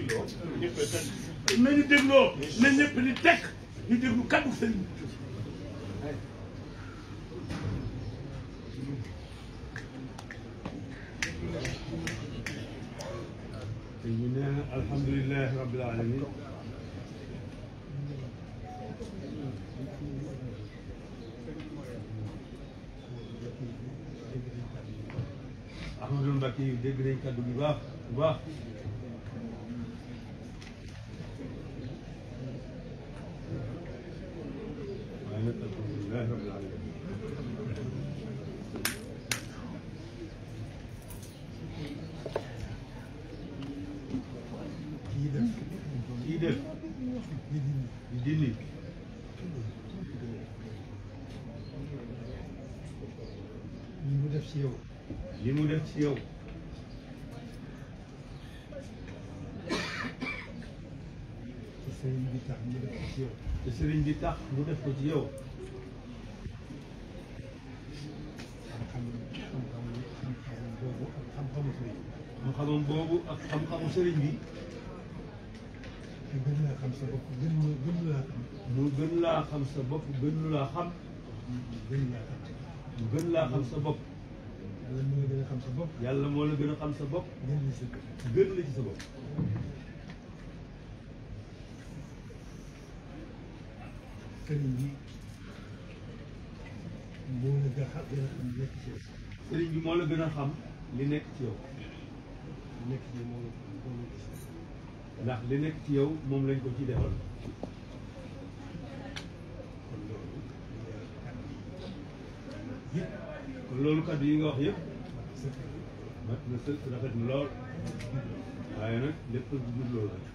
dégloo nañu dégloo na ñëpp di tekk ñu déglu kaddu sëriñ bi ñu ne alhamdulilah rabbil alamin Ahmadou Mbacké yi dégg nañ kaddu bu baax bu baax waaye nag alhamdulilah rabbil alamin kii def di dindi li mu def ci yow li mu def ci yow te sëriñ bi tax mu def ko ci yow te sëriñ bi tax mu def ko ci yow xam-xam boobu ak xam-xamu sëriñ xam-xamam boobu ak xam-xamu sëriñ bi te gën laa xam sa bopp gën laa xam mu gën laa xam sa bopp gën laa xam gën laa xam mu gën laa xam sa bopp yàlla moo la gën a xam sa bopp yàlla moo la gën a xam sa bopp gën la sa bopp gën la ci sa bopp sëriñ bi moo la gën a xam nekk ci yow sëriñ bi moo la gën a xam li nekk ci yow nekk ci moo la gis ndax li nekk ci yow moom lañ ko ci defal kon loolu kon loolu kaddu yi nga wax yëpp mat na sëkk rafet na lool waaye nag lépp du dul loolu rek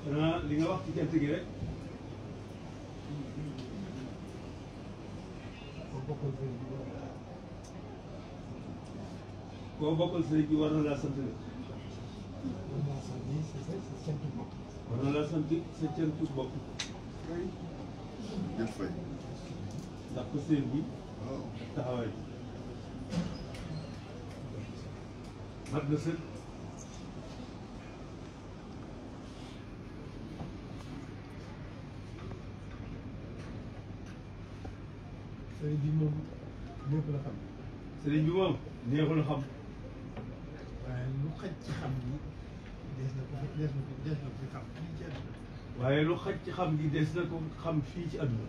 xanaa li nga wax ci cant gi rek koo bokkal sëriñ bi war na laa sant la war na laa sant sa cantu bopp ndax ko sëriñ bi taxawaay mat na sëkk sëriñ bi moom ñëpp la xam sëriñ bi moom neexul xam waaye lu xaj ci xam ni des na ko fi xam fii ci àdduna waaye lu xaj ci xam gi des na ko xam fii ci àdduna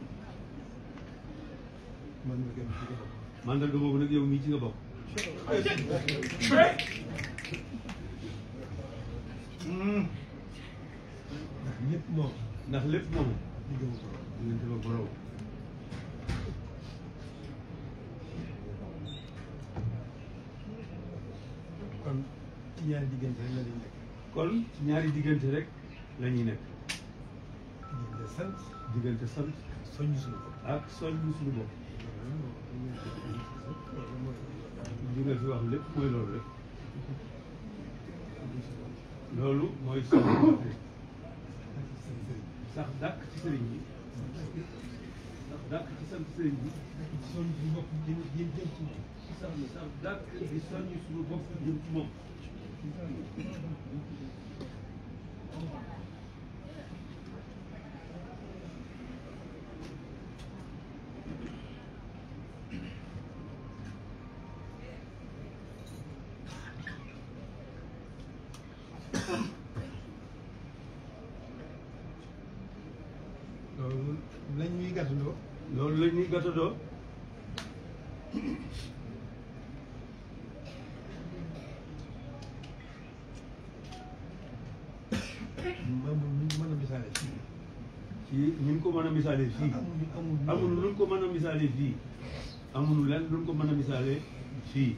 man nga gën ci bopp mandarga boobu nag yow mii ci nga bokk ndax ñëpp moom ndax lépp moom diggam ko diggante ba borom kon ci ñaari diggante rek la ñuy nekk kon ci ñaari diggante rek la ñuy nekk diggante sant diggante sant soññ suñu bopp ak soññ suñu bopp li nga fi wax lépp mooy loolu rek loolu mooy soññ bopp sax dàkk ci sëriñ bi sax dàkk ci sant sëriñ bi soññ suñu bopp jëm ci sax dàkk di soññ suñu bopp jëm ci moom loolu lañ ñuy gàttandoo loolu la ñuy gàttandoo amul ñu mën a misaale fii ci ñu ko mën a misaale fii amul luñ ko mën a misaale fii amul lenn luñ ko mën a misaale fii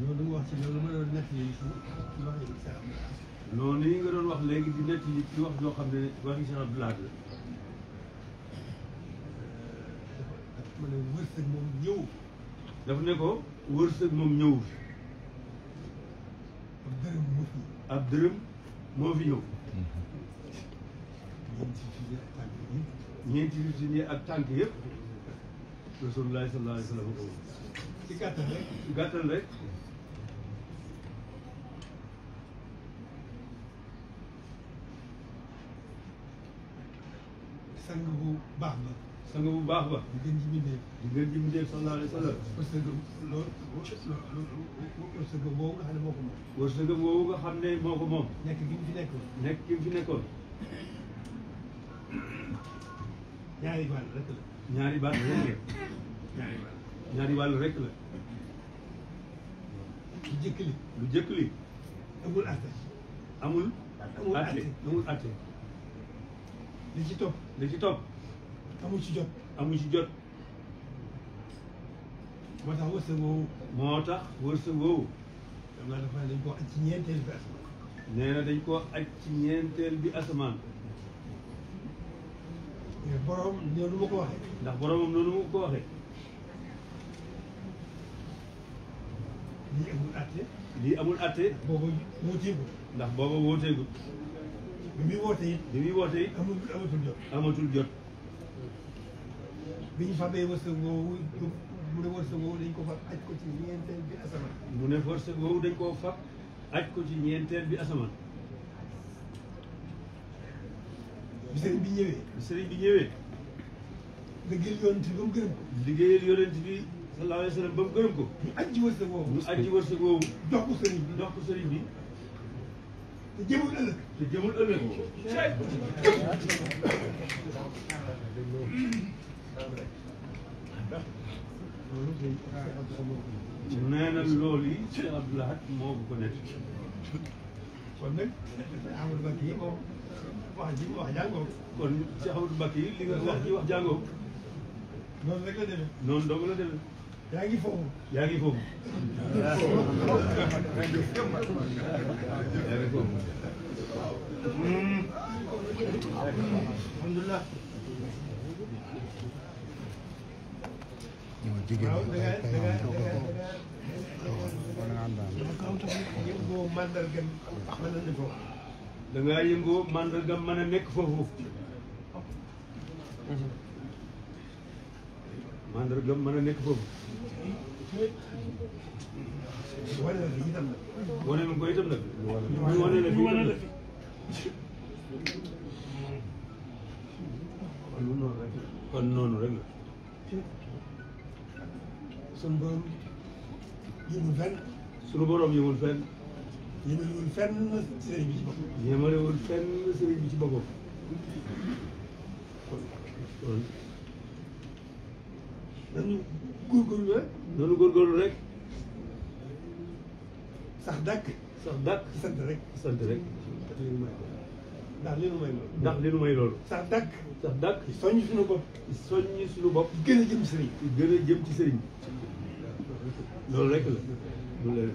loolu nga wax ci loolu ma doon nekk yi ci wax yi sa noonu yi nga doon wax léegi di nekk yi ci wax joo xam ne waxi Cheikh Abdou Lahad la dafa ma ne wërsëg moom ñëw daf ne ko wërsëg moom ñëw fi ab dërëm mu fi ab dërëm moo fi ñëw ñeenti fiftin yi ak tànk yëpp Rasulullah sallallahu alayhi wa sallam ko ci gàttal rek. ci gàttal rek sang bu baax ba. sang bu baax ba di gën ji bindee. di gën ji mbindéef sallallahu alayhi wa sallam wërsëg loolu wërsëg boobu nga xam ne moo ko moom. wërsëgam woowu nga xam ne moo ko moom nekk gi mu fi nekkoon. nekk ki fi nekkoon ñaari wàll rek la. ñaari baat rek la ñaari wàll. ñaari wàll rek la lu jëkk li lu jëkk li amul atte. amul amul atte atte. amul atte li ci topp li ci topp amul ci jot. amul ci jot moo tax wërsëg woowu. moo tax wërsëg woowu xam naa dafa dañ koo aj ci ñeenteel bi asamaan. nee na dañ koo aj ci ñeenteel bi asamaan mais borom noonu ma ko waxee. ndax boromam noonu mu ko waxee lii amul atte. lii amul atte boobu wuuteegul. ndax booba wooteegul bi muy woote it. bi muy woote it amatul jot. amatul jot bi ñu fabee wërsëg woowu mu ne wërsëg woowu dañ ko fa aj ko ci ñeenteel bi asamaan. mu ne wërsëg woowu dañ koo fab aj ko ci ñeenteel bi asamaan bi sëriñ bi ñëwee. bi sëriñ bi ñëwee liggéeyal yonent bi ba mu gërëm ko. liggéeyal yonent bi sallallahu alayhi wa sallam ba mu gërëm ko ñu aj ci wërsëg woowu. ñu aj ci wërsëg woowu jox ko sëriñ bi. jox ko sëriñ bi te jëmul ëllëg. te jëmul ëllëg nee na loolu yi Cheikh Abdou Lahad moo ko ko nekk kon nag Amadou Bakki yi moom wax ji wax jàngoo. kon Cheikh Abdou Bakki yi li nga wax ji wax jàngoo noonu rek la demee. noonu dong la demee yaa ngi foofu. yaa ngi foofu yaa ngi foofu alhamdulilah waaw da ngaa yëngoo mandargam mën na ne foofu. da ngaa yëngoo mandargam mën a nekk foofu mandargam mën a nekk foofu wane na fi itam nag. wane na ko itam nag ñu wane la fi itam nag kon noonu rek la sunu borom yëngu fenn. sunu borom yëmul fenn yënguwul fenn sëriñ bi ci boppam. yemalewul fenn sëriñ bi ci boppam kon nañu góorgóorlu rek. noonu góorgóorlu rek sax dàkk. sax dàkk sant rek. sant rek ndax li nu may loolu. ndax li nu may loolu sax dàkk. sax dàkk soññ suñu bopp. soññi suñu bopp gën a jëm sëriñ. gën a jëm ci sëriñ loolu rek la loolu la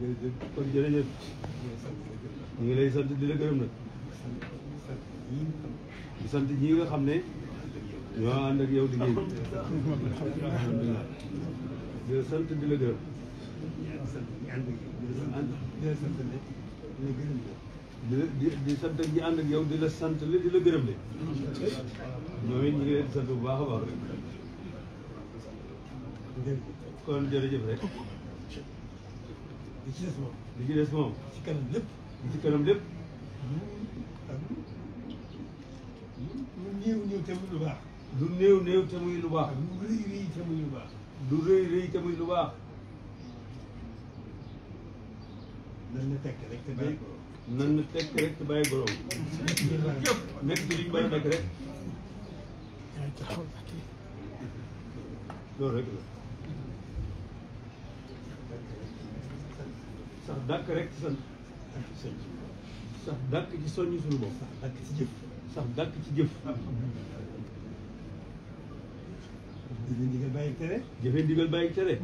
jërëjëf kon jërëjëf ñu ngi lay sant di la gërëm nag di sant ñi nga xam ne ñoo ànd ak yow liggéey bi alhamdulilah di la sant di la gërëm di sant ñi ànd ak yow di la sant le di la gërëm le ñoom it ñu ngi leen di sant bu baax a baax kon jërëjëf rek li ci des moom. li ci des moom ci kanam lépp. li ci kanam lépp lu néew néew te muy lu baax. lu néew néew te muy lu baax lu rëy rëy te muy lu baax. lu rëy rëy te muy lu baax nan la tekk rek te bàyyi ko. nan na tekk rek te bàyyi borom nekk ci liñ bay nekk rek loolu rek la sax dàkk rek ci sant sax dàkk ci soññ suñu bopp ak ci jëf. sax dàkk ci jëf di ndigal bàyyi tere. jëfe ndigal bàyyi tere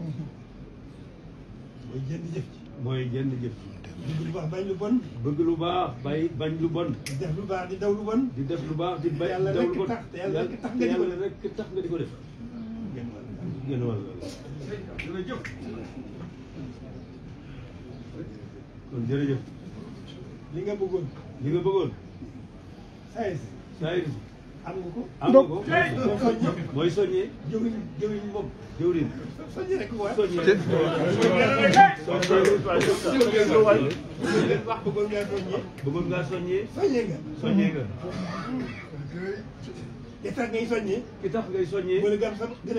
mooy jënd jëf ci. mooy jenn jëf bëgg lu baax bañ lu bon. bëgg lu baax bàyyi bañ lu bon di def lu baax di daw lu bon. di def lu baax di bay yàlla daw rek lu bon tax te yàlla rek tax nga di ko def. yàlla rek tax nga di ko def genn wàll. genn wàll kon jërëjëf li nga bëggoon. li nga bëggoon saa si saayir am nga ko. am nga ko mooy soññe. mooy soññee jëwriñ moom. jëwriñ soññe rek ko war. soññee wax bëggoon ngaa soññee. bëggoon ngaa soññee soññee nga. soññee nga li tax ngay soññee. ki tax ngay soññee moo la gën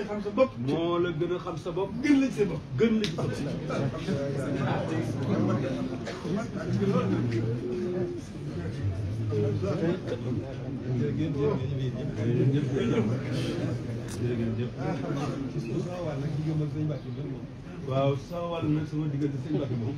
a xam sa bopp. moo la gën a xam sa bopp gën la ci sa bopp. gën la ci sa bopp waaw sama wàll nag sama diggante sëñ Mbacke moom